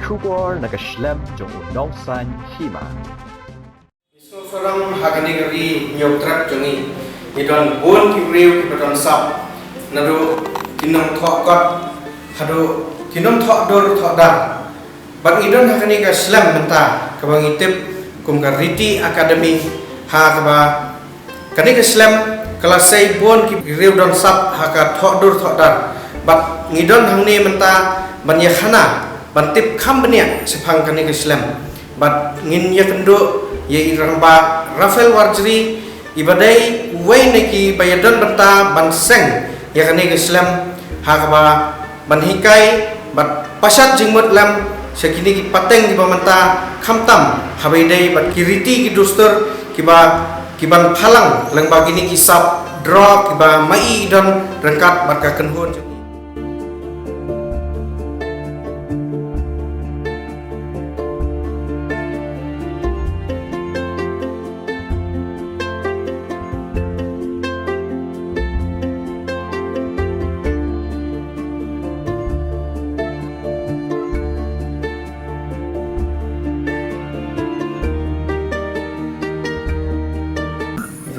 Shubor nakaslem jong unongsan hima. Seorang hakani kari nyoktrap jongi idon bon kibriu kibaton sap nado kinom thokot hado kinom thok dor thok dar bang idon hakani ka slam menta kabang itip kum ka riti academy ha kaba kani ka slam kelas sei bon kibriu don sap haka thok dor thok dar bat ngidon hangni menta banya khana bantip kham bania sepang kani ka slam bat ngin ya kendo ye iramba Rafael Warjri ibadai uway neki bayadon banta banseng yakani Islam hakaba banhikai bat pasat jingmut lam sekini ki pateng di bamanta khamtam habaidai bat kiriti ki dustur kiban phalang lang bagini kisap draw kiba mai don rengkat barka kenhun.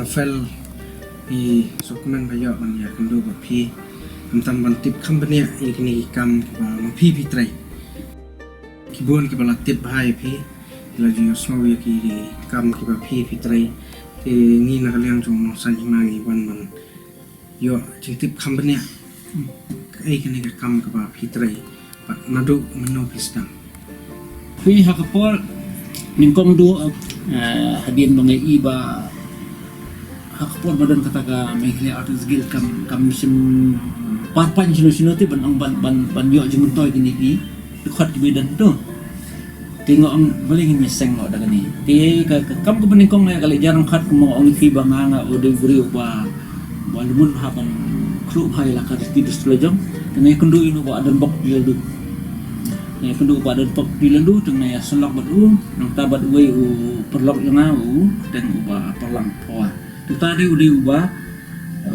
Rafael i sokman bayo man ya kendo ba phi tam bantip kham bania ikni kam ma phi trai kibon ki bala tip hai phi la ji osmo ya ki kam ki ba phi trai te ni na kaliang jong san himangi wan man yo ji tip kham bania ai kini ka kam ka ba phi trai pat nadu meno pistam phi hakapol ningkong do hadin bangai iba hakapol badan kataga mekhle artis gil kam sim parpan sino ti ban yo jumuntoy kini ki dukhat ki bedan to tingo ang balingin meseng no daga ni ti kam ko beningkong na kali jarang khat ko mo ang fi banganga o de guri ba lumun haban kru bhai la kar ti dustulajong kene kundu inu ba adan bok dilu ne kundu ba adan bok dilu teng na ya selok badu nang tabat we u perlok yang au dan uba perlang poa tadi udah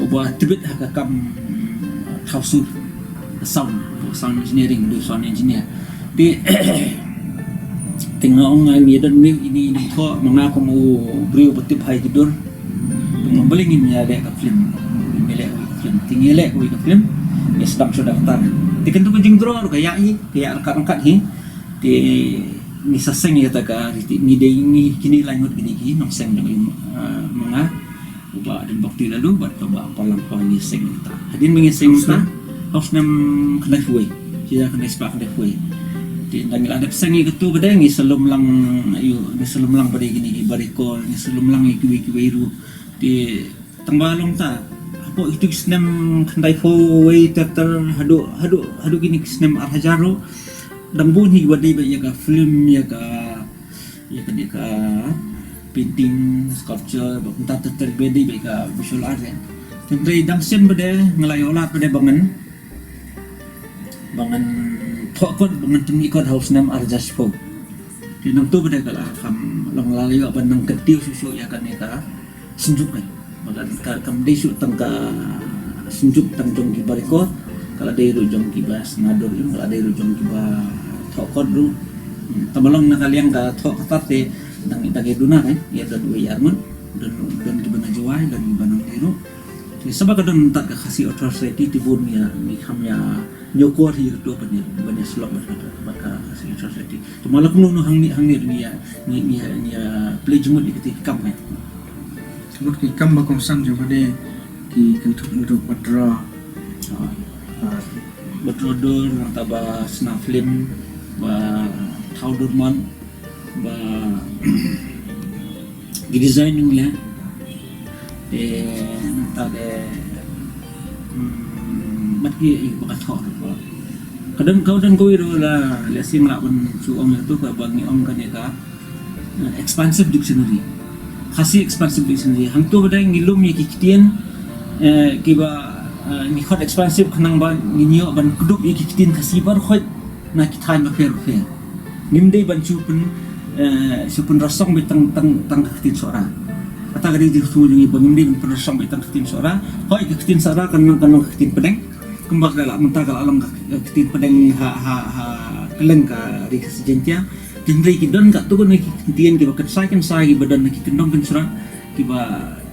ubah tibet hakam khawsud sound engineering do sound engineer di tengok ngai dan ini kok mengaku mau beri betip hai tidur membelingin ya dek film melek film tinggalek ke film ya sedang sudah daftar dikentu kencing draw kayak angkat hi di ni saseng ya taka ni de ini kini lanjut gini nong seng dengan menga ubah dan bakti lalu buat coba palang pangi seng ta hadin mengiseng ta haus nam kena fuai dia kena sepak kena fuai di tanggal ada pesangi ketu bedang ni selum lang ayo ni selum lang pada gini barikol ni selum lang iku ru di tangbalong ta apa itu snam kena fuai ter hadu gini snam arhajaro dambun hi wadi ya ka film ya ka painting, sculpture, entah terbeda baik visual art kan. Tempat damsen berde ngelayolat berde bangan thokot bangan tinggi kot house nam arjaspo. Di nang tu berde kala kam long lalayo apa nang ketiu susu ya kan eka senjuk kan. Bagan kam desu tangka senjuk tang jong ki bariko kala de jong ki bas ngador im kala de jong ki ba thokot ru. Tabalong nakaliang ka thokot te nang itagay duna kan ya dan we armon dan gibana jawai dan gibana tiro sebab kadang tak kasih authority tibun ya ni hamya nyokor hi do banyak slot maka kasih authority to malak no hangni ni ya play jumut di kam kan sebut ki kam bakong sam juga de ki kentuk untuk badra badrodor taba snaflim ba taudurman ba di design nila tade mati bakat thor kadang kau dan kau itu lah lesing lawan suong itu ka bangi om kan ya expansive dictionary khasi expansive dictionary hang tu badai ngilum ya kikitian kiba ni khot expansive khanang ban nginyo ban kuduk ya kikitin khasibar khot na kitai ma fer nimdei ban chupun supun rasong bitang tang ketin suara kata gadi di sujungi bangimdi bin rasong bitang ketin suara hoi ketin suara kan ketin pedeng kembang dalam mentah kalau alam ketin pedeng ha keleng ka ri sejentia jendri ki don ka tu ko ki tien ki bakat sai kan sai badan ki kendong kan sura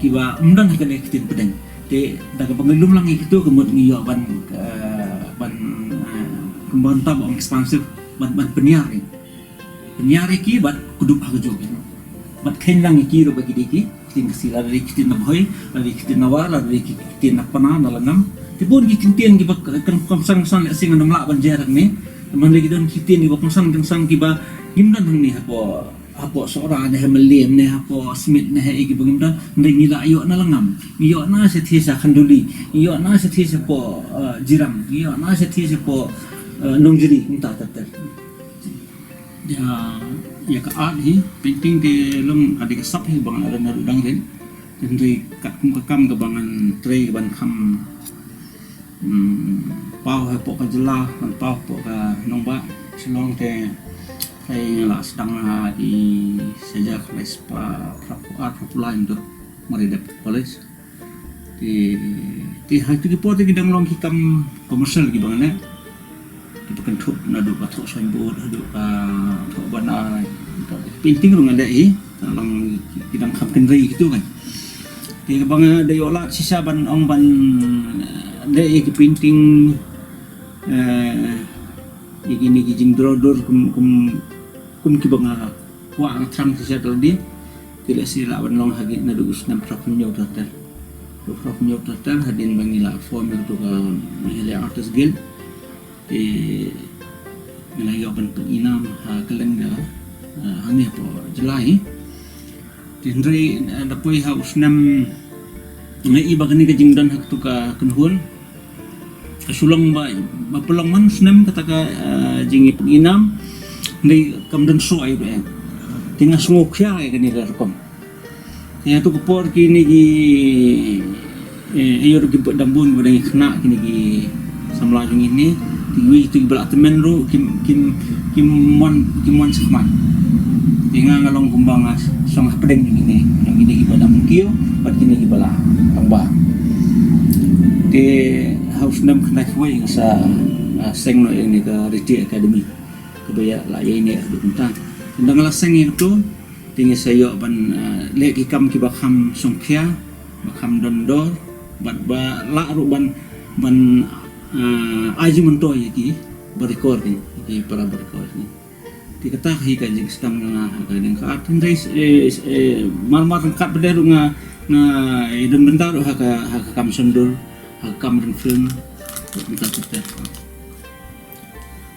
kiba undang ka ne kitin pedeng te daga pangilum lang itu kemud ngiyo ban kembon tab ekspansif ban penyiar ki bat kudup ha jo bat khen lang ki ro bagi diki kitin kasila dari kitin na boy dari kitin na wala dari kitin na pana na langam tibun ki kintian ki bak kan komsang sang sing na mla ban jarak ni man lagi don kitin ki bak komsang sang ki ba gimdan ni hapo seorang ne melim ne hapo smith ne he ki bangimda ndai nila ayo na langam iyo na se thisa khanduli iyo na se thisa po jiram iyo na se thisa po nongjiri minta tatar ya ka art hi painting de long ada ka sap hi bang ada na dang den ndai kat kum ka kam ka bangan tre ban kham pau ha po ka jela ban pau po ka nongba silong te hay là sedang di sejak les art lain tu meredap polis di hati di port kita long hitam komersial gitu bang kita kan tuh nado batok signboard nado batok bana painting rung ada long kita kampen rai gitu kan di bang ada yola sisa ban ong ban ada painting ini kijing drodor kum kibanga wa ang tram sa tadi tidak sila ban long hagi na dugus nam prof nyo total hadin bangila form itu ka Mahele Artist Guild nilai ban penginam ha keleng da hani po Julai tindri da poi ha usnam ngai ibagani kijing dan hak tu ka kunhun kasulong ba mapulong man usnam kataka jingi penginam ni kamdan soai be tinga sungok kya kani rekom ya tu kupor kini gi ayo gi dambun bodang kena kini gi samla jing ini tingwi tu belak temen ru kim mon sekman tinga ngalong kumbang song pedeng ini yang ini gi badam kio bat kini gi bala tangba de house nam kena kuai sa seng no ini ke Riti Academy kebaya lah ya ini ada tentang tentang laseng itu tinggi saya ban lek ikam ki bakham songkhia bakham dondor bat ba la ru ban aji mentoy iki berikor ki para berikor ni dikata hi ka jing sedang nga ka ding ka atin rais mar kat bederu nga idun bentar ha kam sundur ha kam film kita kita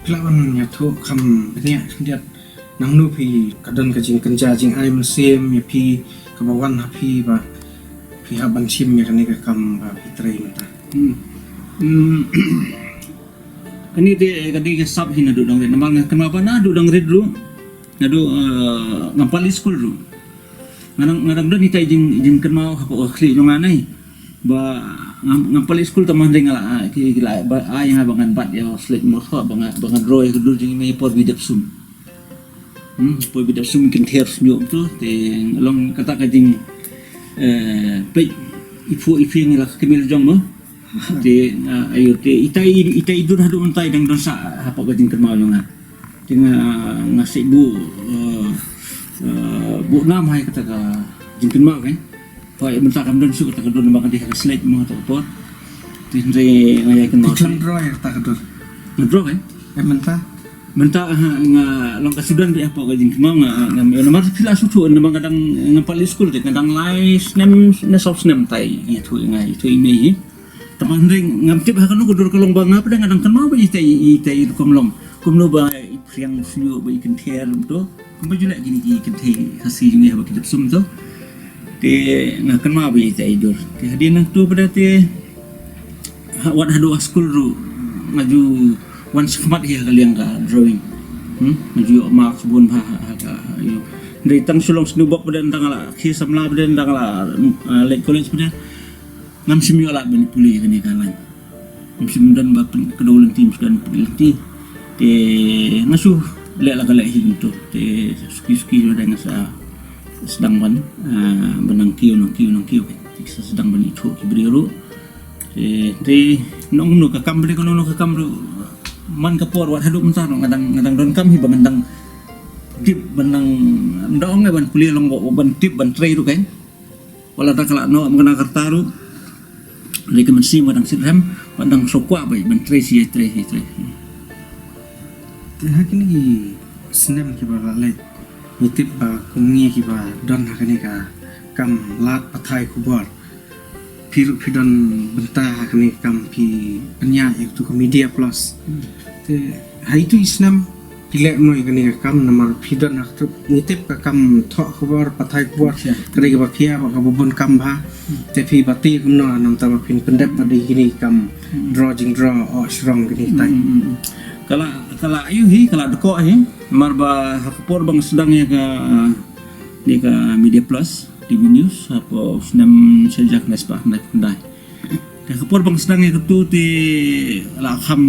Kelawan ya tu kam ni lihat nang nu pi kadan kajing kenja jing ai musim ya pi kabawan ha pi ba pi haban sim ya kan ka kam ba pitrei mata kani de kadi ke sab hina dudang re namang kenapa na dudang re dulu ngadu ngampali school dulu ngarang do ni tai jing kenau ha ko khli ngai ba ngampali school taman dengala ki gila ba ay nga bangan bat ya slit mo kho bangan roy dulu jing mai por bidap sum por bidap sum kin ther nyom tu te long kata ka jing play ifu ni la kemil jong mo te ayo te itai dur hadu untai dang dosa apa ka jing kermau nga ting ngasih bu nam hai kata ka jing kermau kan Pai bentar kam don su kata don makan di slide mo to pot tinre ngaya ken mo Chandra ya tak dur ngedro kan bentar nga long kasudan bi apa ka jing kermau nga nomor pila su tu namang kadang ngapali school te kadang lai snem na soft snem tai itu ngai itu imi teman ring ngamtip ha kanu kudur kolong bang apa kadang kenau ba itai komlong kumno ba priang flu ba ikan ter to kumba julak gini ikan te hasi ni ha ba kidap sum to te ngakan ma bi tai dur te hadin nang tu pada te wat hadu school ru maju wan sekhmat ya kalian ka drawing maju mark bun ha ka yo dari tang sulong snubok pada tang la ki samla pada tang la late college pada ngam simyo la ben puli kani kalan sim dan ba kedaulan tim dan peneliti te ngasu le la kala hi tu te ski dengan sa sedang ban benang kiu sedang ban itu ki beriru te nong no ka kam bre kono no ka kam ru man kapor wat haduk mentar ngadang don kam hi bangandang tip bandang ndong ban kuliah long ban tip ban tray tu kan wala ta kala no mengena kartaru rekomendasi madang sirham bandang sokwa bai ban tray si tray te hakini snem ki ba le nitip ba kumngi ki ba don hakani ka kam lat pathai kubor pidon benta hakani kam pi penya itu ke media plus te hai tu islam pilek noi kani kam namar pidon hak tu nitip ka kam tho kubor pathai kubor kari ba kia ba bubun kam ba te pi bati kumno nam ta pin pendep pada gini kam draw o strong gini tai kala ayu hi kala deko hi marba hakpor bang sedang ya ka media plus TV News apa senam sejak nespa nak pendai dah kapor bang sedang ya ketu ti la kham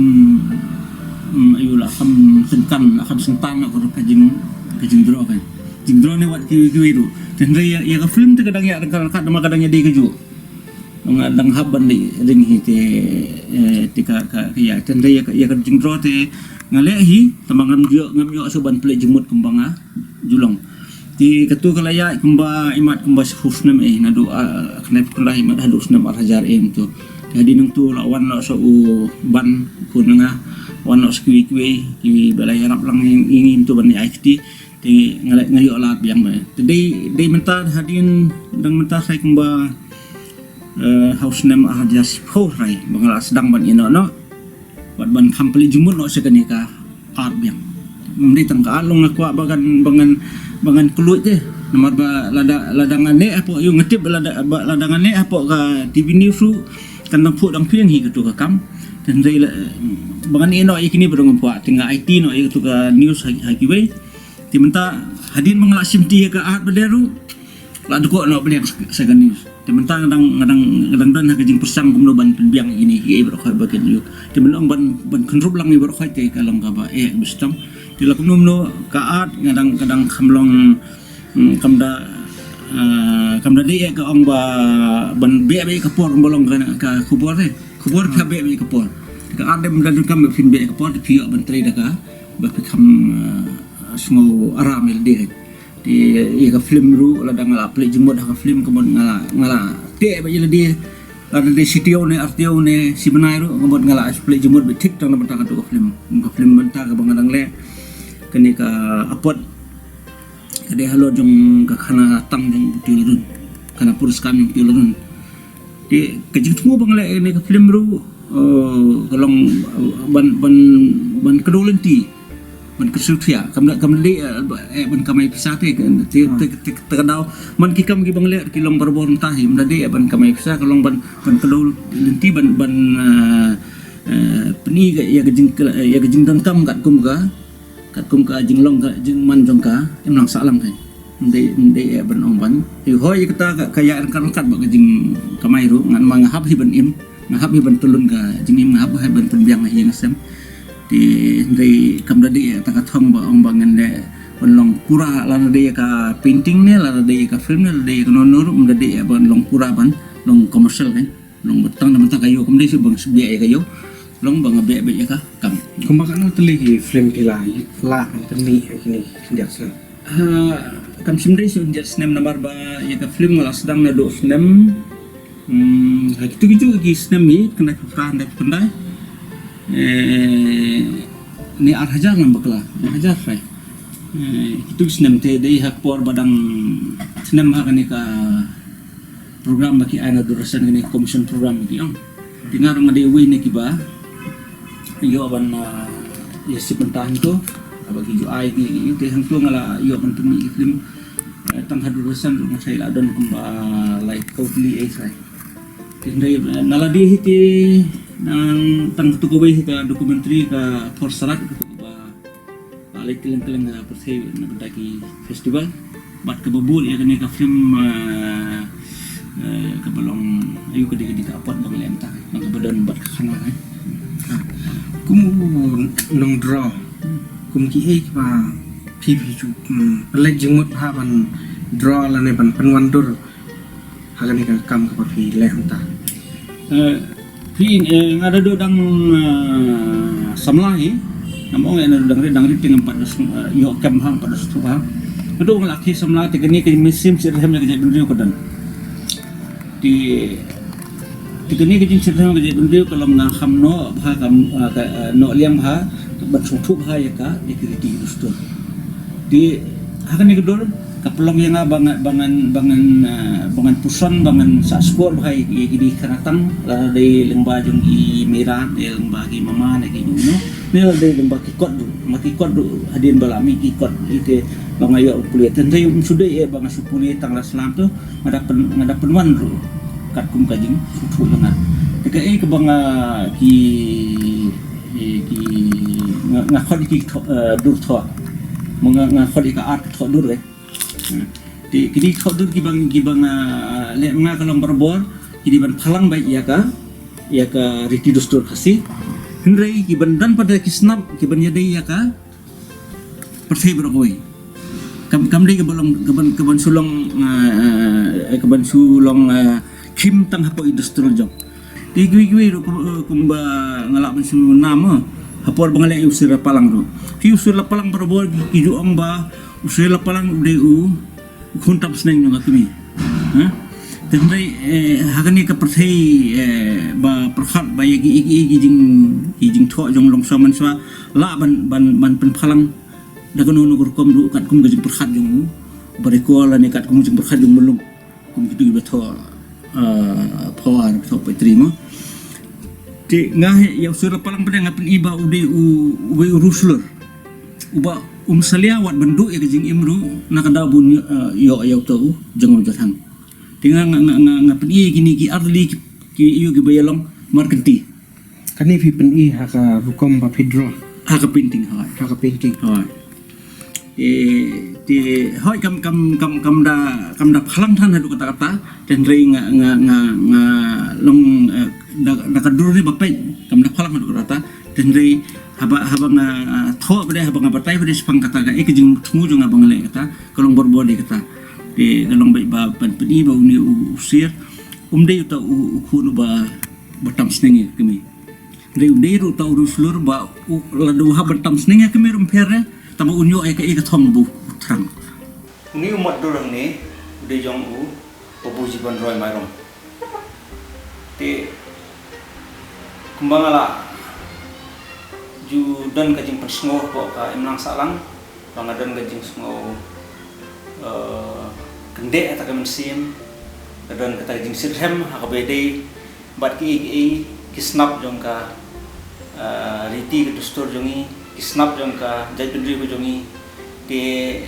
ayu la kham sentan nak kajing draw kan jing draw ni wat ki itu dan ya ka film tu kadang ya kadang ya di keju ngadang haban di ring hi ti ka ya dan ya kajing draw ti ngale hi tambangan ngam yo soban play jemut kembang julong di ketu kalaya kemba imat kemba husnam nadu knep kulai imat hadu husnam arhajar tu jadi nang tu lawan lo so ban kunanga wan lo skwi ki balai arab lang ini tu ban IXT di ngayo lat biang ba dei mentar hadin dang mentar sai kemba husnam arhajar ho rai bangala sedang ban ino no ban kampeli jumut no sekanika art biang mendai tangka along nakwa bangan keluit je nomor ba ladangan ne apa yu ngetip ladangan ne apa ka TV News tu kan nang pu dang piang hi ketu ka kam dan dai bangan ino ikini berong puak tinggal IT no itu ka news haki we ti menta hadin mangla simti ka art bederu la deko no beliak sagan news ti menta ngadang dan hakajing persang kumno ban penbiang ini i berkhoi bagian yu ti melong ban kenrup lang i berkhoi te kalong ka ba bistam di lakum no kaat kadang kamlong kamda dia ka ong ba ban be kapor bolong ka kubor ka be kapor ka adem dan kam fin be kapor di pio ban tre ka ba pikam sngo aramel dia di ka film ru ladang la play jemot ka film kemon ngala te ba jela dia ada di sitio ne artio ne si benairu kemon ngala play jemot be tik tang bentar ka film bentar ka bangadang le kini ka apot kade halo jong ka khana tang jong tilurun kana purus kami tilurun di kajing semua bangle ini ka film ru kalong ban kedolenti ban kesutia kamli ban kamai pisate te kadau man kikam gi bangle kilong barbon tahi mdade ban kamai pisa kalong ban kedolenti ban peni ya kajing dan kam kat kum ka jinglong ka jingman jongka emlang salam kai ndai ban ongban hi hoi kita kaya kan ba jing kamairu ngan mangahap hi ban im ngahap hi ban tulun ka jingim ngahap hi ban penbiang hi ngasem di ndai kamdadi ta ka thong ba ongbangan de long pura lana de ka painting ne lana de ka film ne de ka nonur mdadi ban long pura ban long commercial kan long betang na kayo kumdai si bang sebiak kayo long bang be ka kam kumakan teli film pila la teni ini dia sen kam simdai so dia snem nomor ba ya ka film ngala sedang na do snem gitu gi snem ni kena kufran da pendai ni arhaja ngam bakla arhaja fai itu snem te dei hak por badang snem ha kani ka program baki ana durasan ni commission program gi ang tingar ngade we ni kiba yo ban ya si pentah itu bagi jo ai ni te hang tu ngala yo ban tumi film tang hadurusan ngah sai la don kumba like totally sai tindai nala di hiti nang tang tu ko we ka dokumentari ka forsarat ku ba balik keleng persei na bendaki festival bat ke bubul ya kini ka film ke belong ayu ke di ka apot bang lenta nang badan bat khana kan kum nong draw kum ki ba phi chu lek jengmut ha ban draw la ne ban panwandur hagan ka kam ka phi le anta phi ngada do dang samlahi namong ena dangri dengan pada yo kem hang pada suha itu ngelaki samla tekni ke mesim sirhem ke jadi kodan di tekni ke sirhem ke jadi kalau ngaham no bha kam no liang bha bersutu bha ya ka di dustur di akan digedor kapelong yang bangan puson bangan saspor bhai di karatang dari lembah jong i merah di lembah ki mama na ki no ni dari lembah kikot du hadin balami kikot ite bangayo kuliah tendai sudah ya bang supuli tanggal selam tu ngada penwan ru kat kum kajing sutu banget ke ke banga ki ngakot ki dur tho ngakot ka art tho dur di kini kau tu kibang le menga kalau berbor kini ban palang baik ya ka riti dustur kasih hendrai kiban dan pada kisnap kiban yadai ya ka persai berkoi kam dei keban sulong kim tang hapo dustur jong di gui kumba ngalak mensu nama hapor bangale usir palang ro ki usir palang berbor ki juang ba usai lapalang udeu kuntam seneng juga kami, tendai hagani ke percaya ba perhat ba yagi jing thok jong long saman swa la ban penpalang dagan nugur kom du kat kum gajing perhat jong bariko la ne kat kum jing perhat jong melung kum gitu beto power beto petrimo ti ngah ya usai lapalang pada ngapin iba udeu ruslur uba salia wat bendu ya kejing imru nakada bun yo tau jengol jatang tinggal ngapin gini ki arli ki iyo ki bayalong markenti kani fi pen i haka hukom ba pedro haka painting hoi hoi kam da phalang than hadu kata dan rei nga long nakadur ni bapai kam da phalang hadu kata dan rei haba nga tho pada haba nga batai pada sepang kata ga ekejing tunggu jong abang le kata kalong borbor de kata de kalong baik ba peni ba uni usir dei uta khunu ba batam snengi kemi dei uta uruslur ba ladu ha batam snengi kemi rumpere tama unyo ka thong bu trang uni umat dorang ne de jong pobu jiban roy marom te kumbangala ju dan kajing persngo ko ka imnang salang bangadan kajing sngo kende ata kemensim dan kata kajing sirhem hakabede bat ki kisnap jong ka riti ke dustur jongi kisnap jong ka jaitundri ko jongi ke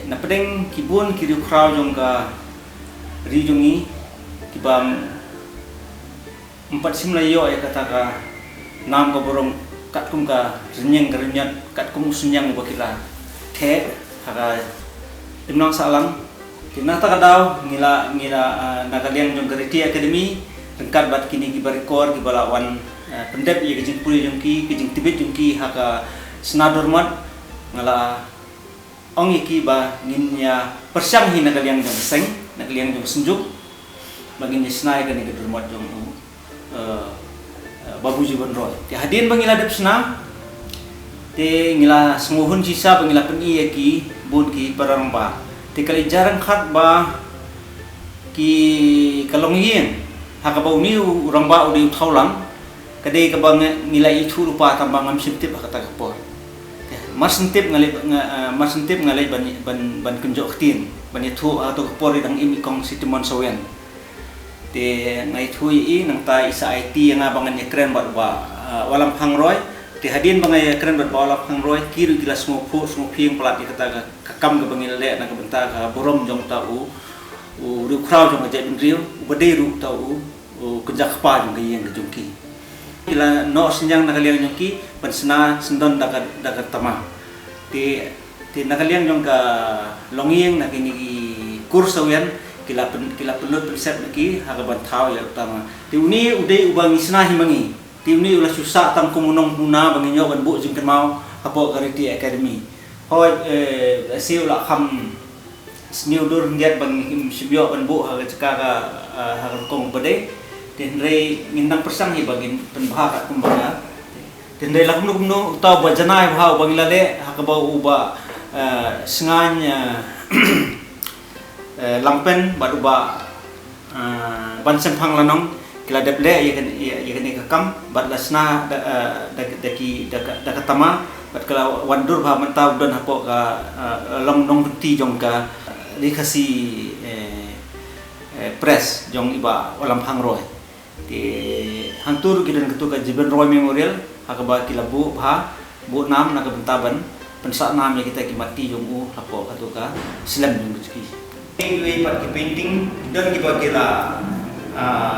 napedeng kibun kiri kraw jong ka ri jongi kibam 4 simlayo ay kata ka nam ko borong kat kum ka renyeng kerenyat kat kum sunyang bakila the haka imnang salang kina ta kadaw ngila nagaliang jong gariti academy rengkat bat kini ki barekor ki balawan pendep ye kejing puli jong ki kejing tibet jong ki haka snadormat ngala ong iki ba nginya persyang hi nagaliang jong seng nagaliang jong senjuk bagin snai kan ki dormat jong babu jiban roy ti hadin bangila dep sna te ngila smuhun sisa bangila peni ki bun ki paramba ti kali jarang khat ba ki kalong yin hakaba uni urang ba udi thaulang kade ka bang ngila itu rupa tambang am sintip kata kapor mas sintip ngalai ban kunjok tin ban itu atau kapor dang imi kong sitimon sawen te ngai thui i nang ta isa IT yang abangan ye kren bat ba walam hangroy te hadin bangai kren bat ba walam hangroy kiru gilas mo pieng pelat kata kakam ga bangil le nang benta ka borom jong ta u ru kraw jong ja bindriu bade ru ta u kenjak pa jong ga yeng jong ki ila no sinjang nakaliang jong ki pansna sendon daga tama te nakaliang jong ka longieng nakini kursawen kila penut persep lagi hagaban tau ya utama ti uni udai ubang isna himangi ti uni ulah susah tam kumunong huna banginyo ban bu jing mau hapo gariti academy hoi si ulah kham sniu dur ngiat ban sibyo ban bu haga caka hagan kong bade den rei ngindang persang hi bagin penbaha kumbaga tendai lah kumno utau buat janai bahau bangilale hakabau uba senganya lampen badu ba ban sempang lanong kila deble ya kan ikam bat lasna daki dakatama bat kala wandur ba mentau don hapo ka long nong bukti jong ka dikasi press jong iba walam hangroy di hantur kidan ketu ka Jiben Roy Memorial hakaba kilabu ha bu nam na kabentaban pensa nam ya kita kimati jong u hapo katu ka silam jong rezeki ini pat ki painting dan ki kila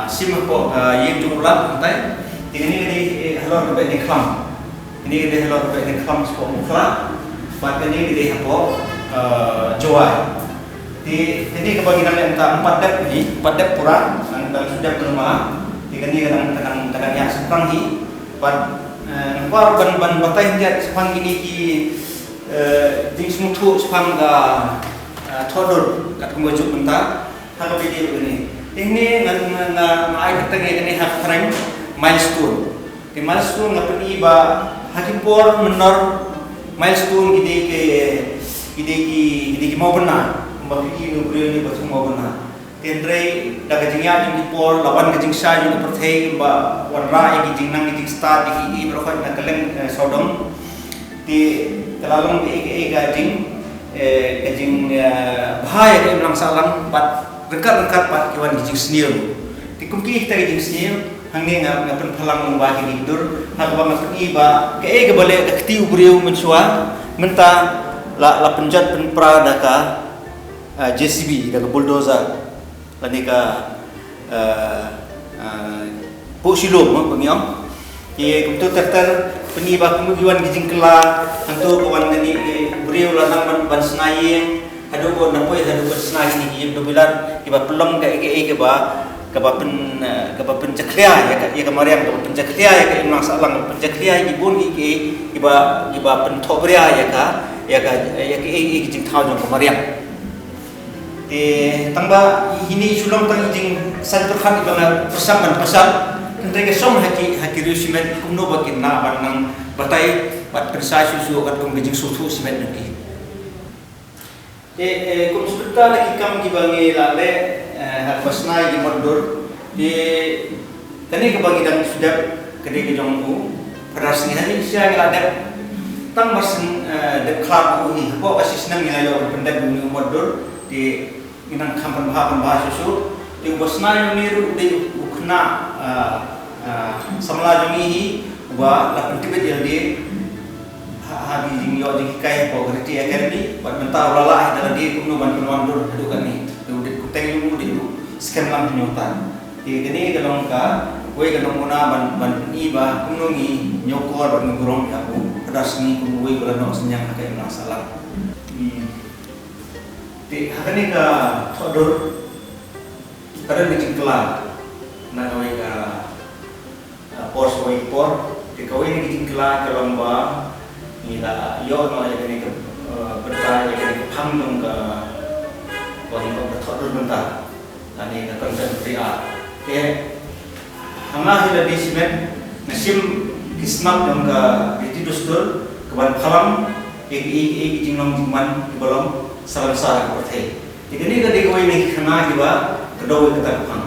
sim hapo ye jong ulat antai ini halor be ni klam ini halor be ni klam spo mukla pat ini hapo joai di ini kebagian yang empat dep pura dan sudah berumah di ini kadang yang sepang hi pan ban batai dia sepang ini ki jenis mutu sepang ga thodor kat kemaju bentar hal video ini ngan ai ketenge ini hak frame milestone di milestone ngapeni ba hakipor menor milestone gide mau benar maki nubrio ni batu mau benar tendrai daga jingya jing por lawan ke jing sa jing perthei ba warra e jing nang jing start di berokot na keleng sodom di telalong e ga jing bahaya ke imlang salang bat rekat bat kiwan jing senior di kumki kita jing senior hangni ngapen phalang lomba ki hidur hak ba ngati ba ke bale akti ubrio mensua menta la penjat pen pradaka JCB dan bulldozer lani ka po silom pengiam ye kumtu terter peniba kemudian gijing kela antu kawan ni beriu lanang ban senai hadu ko napoi hadu ban senai ni do bilan kiba pelong ke ba pen caklia ya kemarian ka pen caklia ya ke imang salang pen caklia ibun iba pen thobria ya ke gijing thau jong kemarian tangba ini sulam tang jing santur khan ibang persaman pasal tentang kesom haki simen kumno bakin na banang batai bat persai susu kat kum jing susu simen lagi kum sebentar lagi kam gibangi lale hak pasnai di mundur tani kebangi dan sudah kede ke jongku perasni hani sia ngadap tang masin de club ini apa basis nang ngilayo pendak bumi mundur di minang kampan bahasa susu di wasna niru di ukna samla jamihi wa la pentibet yang di hadi jingyo di kai po gerti academy bat menta ulala dalam di kumno ban wandur hadukan ni di kuteng mu di skem lam nyotan di gini galong ka we galong muna ban iba kumno ngi nyokor ban ngurong ya ku pedas ni kumwe berano senyang ka imang salam di hakani ka thodor kada ni cingkla na kawai ka por soi por di kawai ni cingkla ka lomba ni da yo no ya ni ka berta ya ni phang nong ka wani ka thodor benta ani ka konten pria ke hanga hila di simen nasim kisnap nong ka ditidustur keban khalam egi jingnong jingman belum salam sah berteh. Jadi ni kadang kau ini kena juga kedua kita bukan.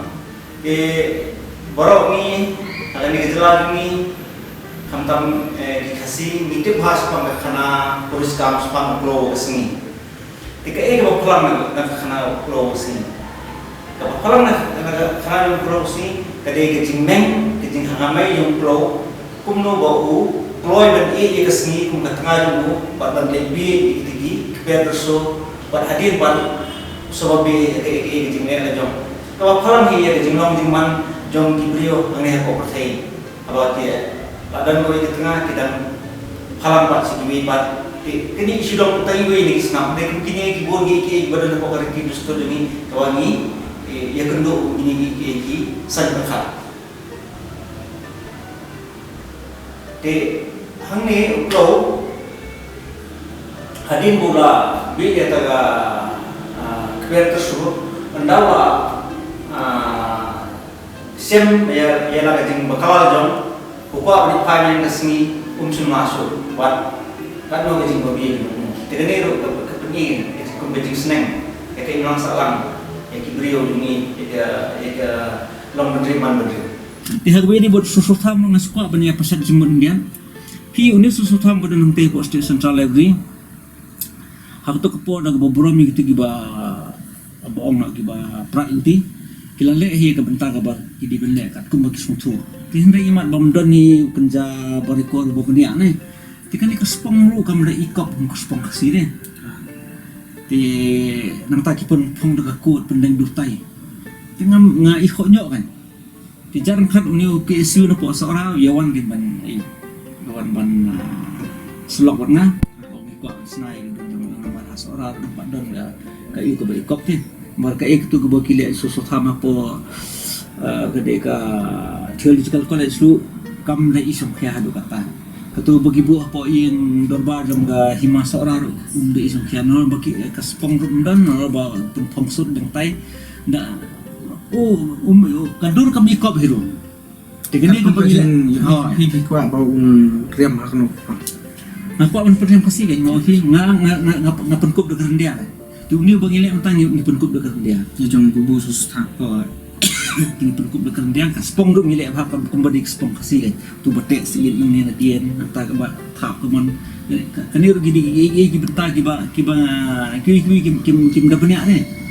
Borok ni, kalau ni kejelas ni, hamtam dikasih mitip bahas pang kena polis kam sepang pulau kesini. Jika kau pulang nak kena pulau kesini. Kau pulang nak kena pulau kesini, kadang kejing hangamai yang pulau kumno bau pulau yang kesini kum ketengah jumbo, badan lebih tinggi, kebiar terso. Pada hadir ban sebab ke jing ne jong kalau phalang hi ya jing long jing man jong kibrio angne ko perthai aba tie badan ko di tengah kita phalang pat si pat kini isu tai we ni snap de kini ki bon ki badan ko kare ki dusto ni kawangi ya kendo ini ki san berkhat de hangne uplo hadir bola bi taga kwer tersebut mendawa sem ya laga jing bakal jong upah di panen kesini kum masuk wat kan no gajing babi tegenero ke penyi kum gajing seneng ya ke ilang salang ya ki brio ini ya long menerima Dihagwe ni buat susu tham nang squat bani apa sat jimun dia. Ki uni susu tham pada nang te ko state central library. Hak tu kepo dak bobromi gitu giba abong nak giba pra inti. Kila le hi ka bentar kabar di benle kat kum bagi sutu. Ti hendai imat bamdon ni kenja barikor bo benia ni. Ti kan ka spong ru kam le ikop ka spong kasih ni. Ti nang ta ki pun phong dak ko pendeng durtai. Ti ngam nga ikho nyok kan. Di jarang kat uniu ke isu na po sa oraw yawan gin ban yawan ban slok warna kung iko snai dun yung ban sa oraw ban don ka iyo ko ba ikop tin mar ka ik tu ko kili isu so thama po gade ka theological college lu kam na isong kaya hadu kata katu bagi buah po in dorbar jam ga hima sa oraw unda isong kaya no bagi kaspong dan no ba pungsud deng tai da kadur kami ikop hero. Tegani Kan ko pagin hi kwa ba kriam hakno. Aku akan pernah kasih kan mau hi nga penkup dekat dia. Tu ni bangile mentang ni penkup dekat dia. Ye jong bubu susah. Oh. Ini penkup dekat dia kan spong duk ngile apa kembali spong kasih kan. Tu betek sikit ini na tien ata ka ba thap ko man. Kani rugi di bentar kiba kim da punya ni.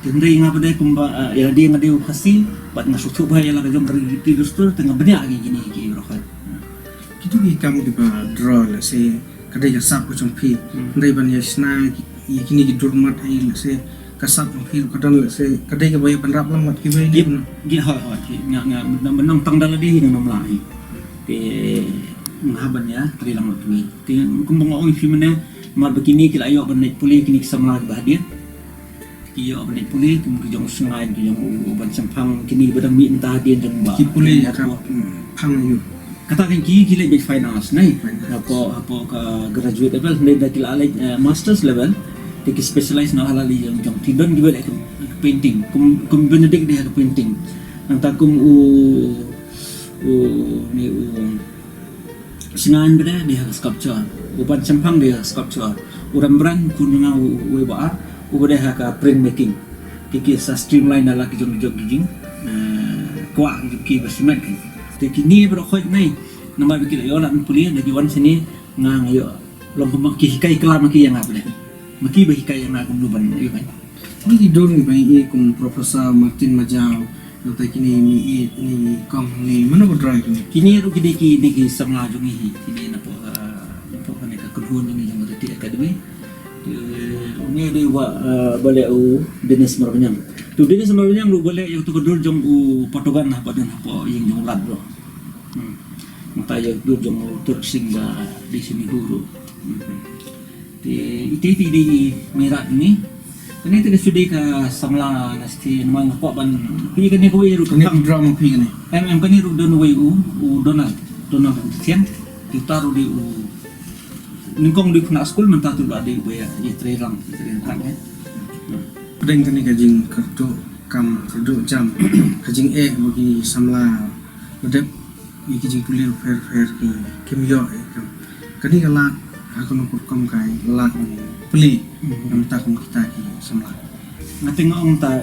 Tendai ngapa deh kumba ya dia ngade kasih buat ngasutu bahaya lah kejom dari tidur tu tengah banyak lagi gini ki rokat. Kitu ki kam di ba draw la se kadai ya sap ko chong phi ndai ban ya sna ye kini ki durmat ai la se kasap ko phi kadan la se kadai ka baya panrap lam mat ki bai ni Gi ha nga menang tangdal di nang namlai. Te ngaban ya tri lang mat ni. Te kumbang ong fi mene mar begini kila ayo ban naik puli kini samla bah dia. Iyo abang puli kemudian jong sengai jong uban sampang kini badang mi entah dia jong ba ki puli ya kam phang yu katakan ki kile be finance nai apa ka graduate level nai dah kila alai masters level ki specialize na halali jong tidon gibe like painting kum benedik dia ke painting nang takum ni sengai beda dia sculpture uban sampang dia sculpture uramran kununga weba udah haka print making kiki sa streamline ala ki jong gijing kwa ki basimat kan te kini bro khoi nai nama bikil yo lan puli da jiwan sini nga yo lom ki hikai kelam ki yang apa deh maki ba hikai yang aku ban yo kan ni dor ni bai e kum professor Martin Majau yo ta kini ni kom ni mana bodrai kini ru ki samla jong hi kini na po kan ka kurhun ni jong ti academy ni di balik Dennis Maranyang. Tu Dennis Maranyang lu balik yang tu kedur jong patogan lah badan apa yang jong lad bro. Mata yang dur jong Turk singga di sini dulu. Di di merah ini. Kini tu sudah ke samla nasti nama apa ban. Pi kini kau iru kang drama pi ni kini ru don way Donald Tian kita ru di ningkong di kena school mentah tu ada ya training kan ya pedeng tani kajing kerto kam kerdo jam kajing bagi samla udep ni kajing kulir fair ki kimyo kam kani kala aku nukur kam kai la peli nam ta kum kita ki samla ngating ong ta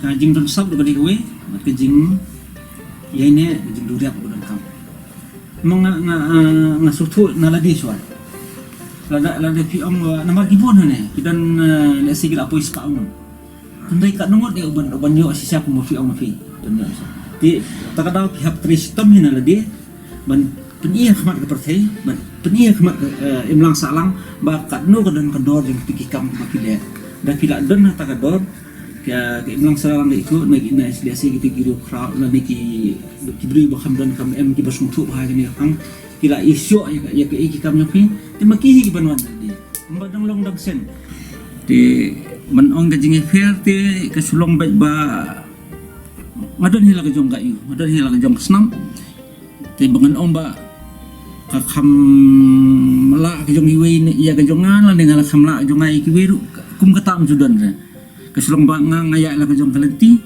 kajing don sab do bagi we kajing ya ini kajing duriak do kam ngasutu naladi soal lada pi om nama gibon ne kidan le sigil apo ispaun tandai kat nungot dia uban yo sisa ko fi om fi dunia ti takada pihak tristem hina ladi ban penia khmat ke perthai ban penia khmat imlang salang ba kat no kadan kador jeng piki kam makile da kila don takador ya imlang salang itu nagi na SDC gitu giru crowd la ki bri ba khamdan kam em ki basung thu ha ni hang kila isu ya ke iki kam nyopi ti makihi ki banwan di mbadang long dang sen ti manong gajing fair ti kesulong baik ba ngadon hila ke jong gayu ngadon hila ke jong senang ti bangan om ba ka kham la ke jong iwe ni ya ke jong ngan la dengan kham la jong ai ki weru kum katam judan re kesulong ba ngaya la ke jong kalenti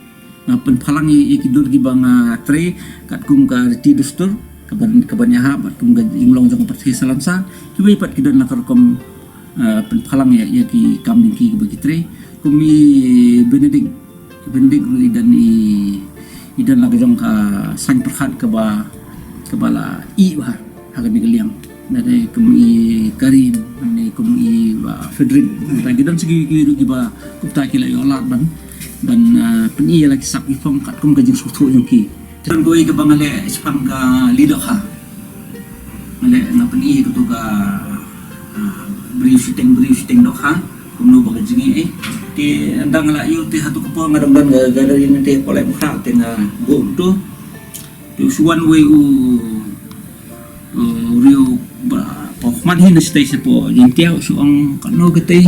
ngapen phalang i ki dur gi bang tre kat kum ka ti dustur kebanyakan bat kum gajing long jong perti salansa kibai pat kidon la karkom phalang ya ki kam ki bagi tre kumi Benedict dan idan la jong ka san perkhat ke bala i ba hagan ni geliang dari kumi Karim ni kumi Fedrik ta gidan segi ki ba kupta kila yo lat ban peni lagi sak ifong kat kum gajing sutu jong ki dan gue ke bangale Jepang ka lido ha male na peni ke tu ka beri shooting dok ha kumno baga jingi ti andang la yu ti hatu ko ngadang dan galeri ni ti polem kha ti na go tu tu suan we rio ba pokman hin stay se po jintiao suang kanu gete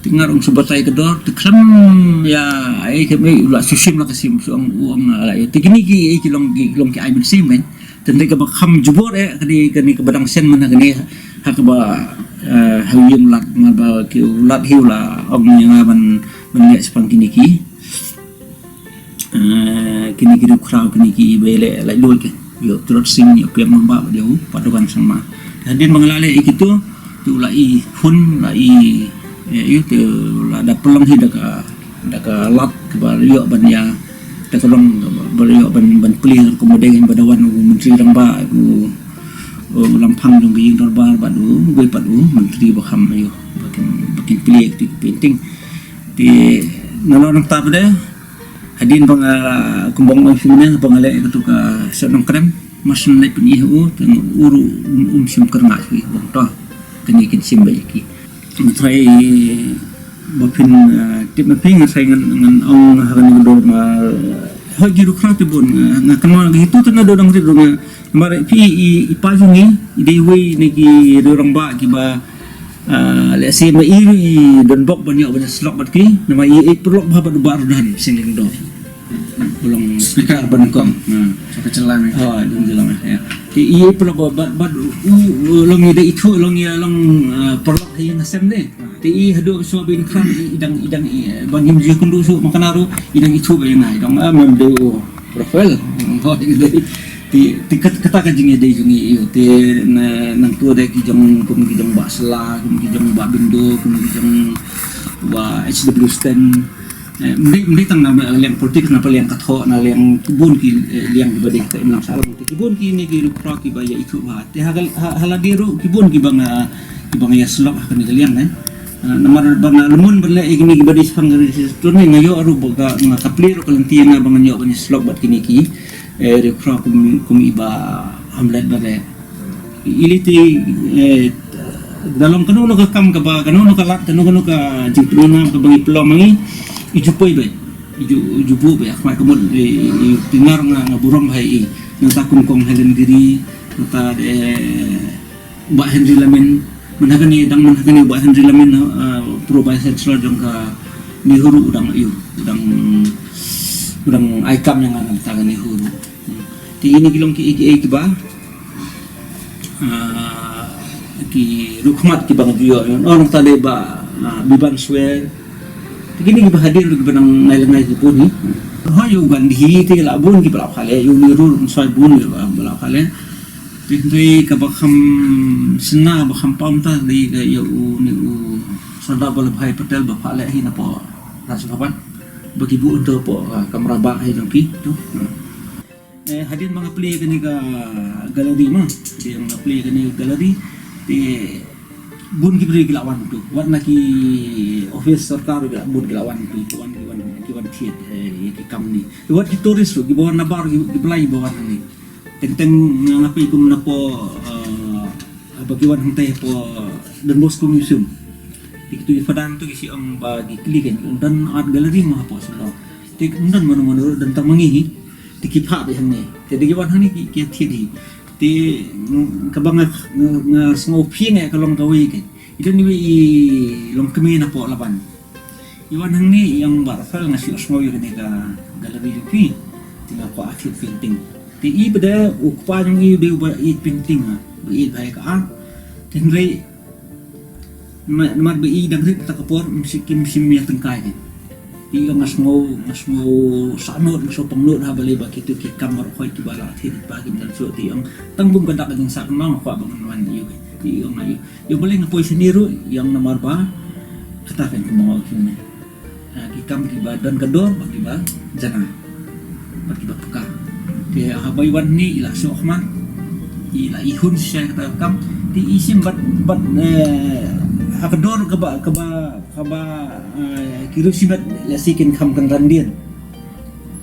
tingar sebatai kedor teklam ya ai kami la susim la kasim suang uang la ya tikini ki kilong ki ai bin sim kan tende ka bakham jubor kani ke badang sen mana kani hak ba hawim lat ma ba ki lat hiula om yang ban ya sepang kini ki krau kini ki bele la lol ke yo trot sing yo pem mamba dia paduan sama hadin mengalale ikitu tu lai hun lai itu ada pelang hi daka lat kebario ban ya dakalong bario ban peli kemudian badawan menteri ramba lampang dong ging dorbar badu gue padu menteri baham ayo bakin peli ti penting di nolong tab de hadin bang kumbang fimne bangale itu ka senong krem masun nai penihu teng uru sim kerna wi bang to kini kin sim bayaki saya bapin tip maping saya ngan ong hakan dor ma haji ru krat bun ngakan ma gitu tan do dang ri dong mare pi I pajungi ide we ni ki dorang ba ki ba le se ma I don bok banyak banyak slok bat ki nama I perlok ba ba bar dan singling do belum speaker ban kom sampai celang dong jelang ya ti I perlok ba long ide itu long ya long perlok yang nasem deh ti hadu so bin kran idang bangim je kundu su makanaru idang itu ba yang ai dong memdo profil ti kata ka jingi dei jungi iyo ti nang tu de ki jong kum ki jong basla kum ki jong ba bindo kum ki jong ba HW stand mending tang na liang politik na paliang katho na liang kibun ki liang ibadek ta imlang sarang ti kibun ki ni ki pro ki ba ya itu ba ti haladiru kibun ki bang ya slok ka ni liang namar bang lemun berle igni ibadek pangari tu ni ngayo aru boga ngakaplir kalantian na bang nyo ban slok bat kini ki rekro kum iba hamlet bare iliti dalam kanu no kam ka ba kanu no ka lat kanu ka jipuna ka bangi pelomangi ijupoi be ijubu be akma kemud tingar nga burong hai nata kum kong helen diri nata ba Henry Lamin manhagani ba Henry Lamin pro by central jong ka ni huru udang aikam yang akan tangan ni huru ti ini kilong ki ba ki rukmat ki bang juyo orang tale ba biban swear begini ki hadir ki benang nai ki puni ha yu gandhi ti la bun ki bala khale yu ni ru sai bun ki bala khale ti ka bakham sena bakham pamta di ka yu ni Sardar Vallabhbhai Patel ba khale hi na po Raj Bhavan bagi bu untuk po kamraba hai jong ki tu hadir mga play kani ka galeri ma di mga play kani galeri di bun ki beri gilawan tu warna ki office sarkar ga bun gilawan tu kiwan thiet ki kam ni wat ki turis ki bawan nabar ki belai bawan ni teng ngapi kum na po bagiwan hangtai po dan Bosco Museum itu ifadang tu isi ang bagi kliken dan art gallery mo po so tik undan mano dan tamangi tikipha be hangni te digiwan hangni ki thidi ti kabang nga sngo phi nge kalong kawi ke itu ni long kemi na po laban iwan hangni yang barfal nga si sngo yu ni ka gallery pi tinga ko akhir painting ti I beda ukpa jong I de I painting ha I bhai ka art tenrei mat be I dang rit ta kapor msikim sim ya tengkai ti ngasmo sanot so pangnut ha bali ba kitu ki kamar khoi ki bala thi ba ki dan so ti ang tangbum ka dak sa nang kwa bang wan yu ti ang ayu yo boleh ngapoi seniru yang nomor ba kata kan mo ki ne ki kam ki ba dan kedor ba ki ba jana ba ki ba peka ti habai wan ni ila so khman ila ihun sya kata kam ti isim bat hakador kaba kiro sibat lasikin kam kan randian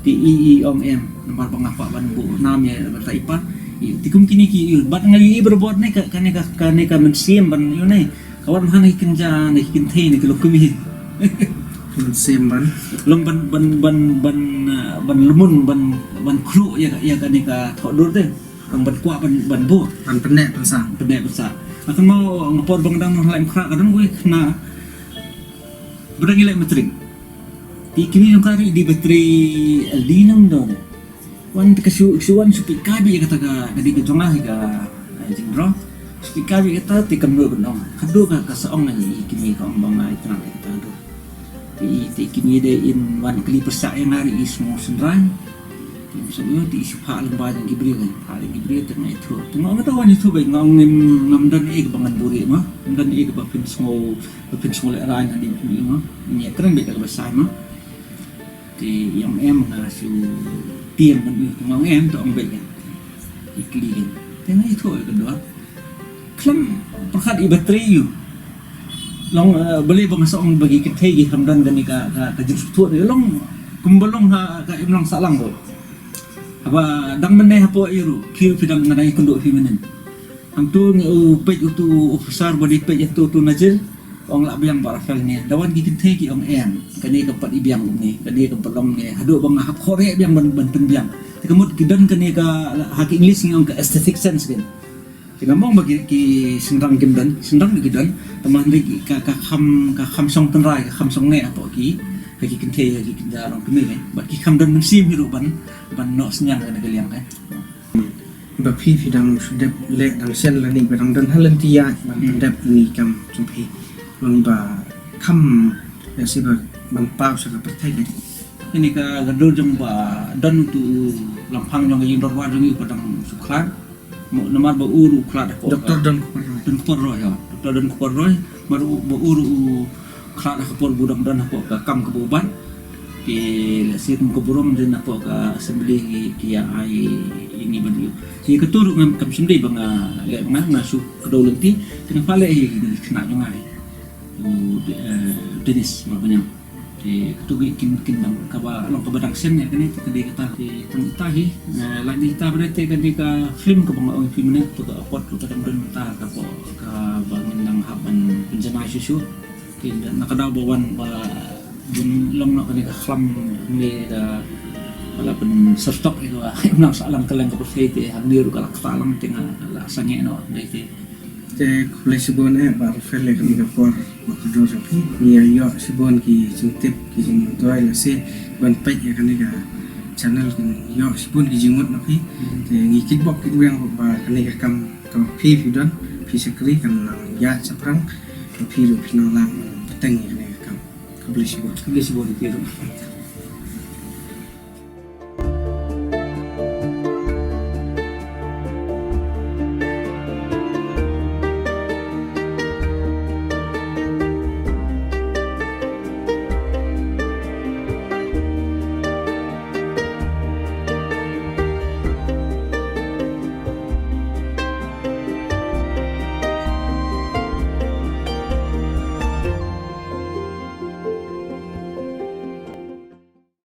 ti om em nomor pangapa ban bu namnya bata ipa tikum kini ki bat ngai berbot ne ka mensim ban yo ne kawan han hikin ja ne hikin the ne kilo kumi Sim ban lom ban lumun ban kru ya kan ne ka thodor te kang ban kwa ban bu ban penek pensang pendek besar akan mau ngepor bangdang lain krak kadang gue kena berang ilek metring di kini yang kari di bateri aldinam don wan kasuan supi kabi kata ka di ketengah ka jingro supi kabi kata tikam dua benong kado ka kasaong na kini ka bang ai tenang kita do di kini de in wan kali persak yang hari ismo senran maksudnya di suha lembah yang gibri kan hal gibri tengah itu tengah ngata wan itu baik ngam dan ke bangan buri mah dan ke bapin semua rai di buri mah ni keren baik ke besar mah di yang em ngasu tiang kan itu ngam em tu ang baik kan ikli kan tengah itu kedua klam perkat ibatri you long beli bangasong bagi ketegi hamdan dan ka jursutu long kumbalong ha ka imlang salang ko aba dang meneh hapo iru kiu pidang ngadai kunduk fi menen amtu ni pej utu officer body pej itu tu najil ong la biang barafel ni dawan gi kinte ki ong en kani ka pat ibiang ni kani ka pelong ni hadu bang hap khore biang ban biang kemud kidan kani ka hak english ngong ka aesthetic sense kan kinamong bagi ki sendang kimdan sendang gi kidan teman ri ka kham song tenrai ka kham song ne apo ki kaki kente kaki kinjarong kemi kan bagi kam dan mensim hidup ban no senyang kan kalian kan ba phi dang sudep le dang sen la ni ba dang dan halan tia ban dep ni kam chumpi bang ba kham ya si ba bang pau sa ka pertai kan ini ka gadol jong ba dan tu lampang jong yin dorwa jong yu padang suklan mo nomor ba uru klat doktor dan korroy ya doktor dan korroy baru ba uru klat kapol budang dan apa ka kam kebuban ki lasin keburum dan apa ka sembeli ki ai ini bandi si ketur ngam kam sembeli bang le bang ngasu kedolenti tengah pale ini kena ngai Denis makanya di tugi kin dang kaba long kabadang sen ya kini tadi kata di tentahi lagi kita berarti kan di ka film ke bang oi film ni tu ka pot tu kadang dan ta ka bangin dang haban penjana susu dan nakadaw bawan ba bun long nak ni kham ni da wala pen stok itu nang salang keleng ka perfect hang diru ka talang tinga la sange no dai te kule sibon ba fele kan ga por waktu do sapi ni yo sibon ki sintip ki jing toy la se ban pek ya kan ga channel kan yo sibon ki jingmut na pi te ngi kickbox ki weng ba kan ga kam pi don pi sekri kan nang ya saprang pi ru pi nang lang peteng ya kan ga kam kule sibon di tiru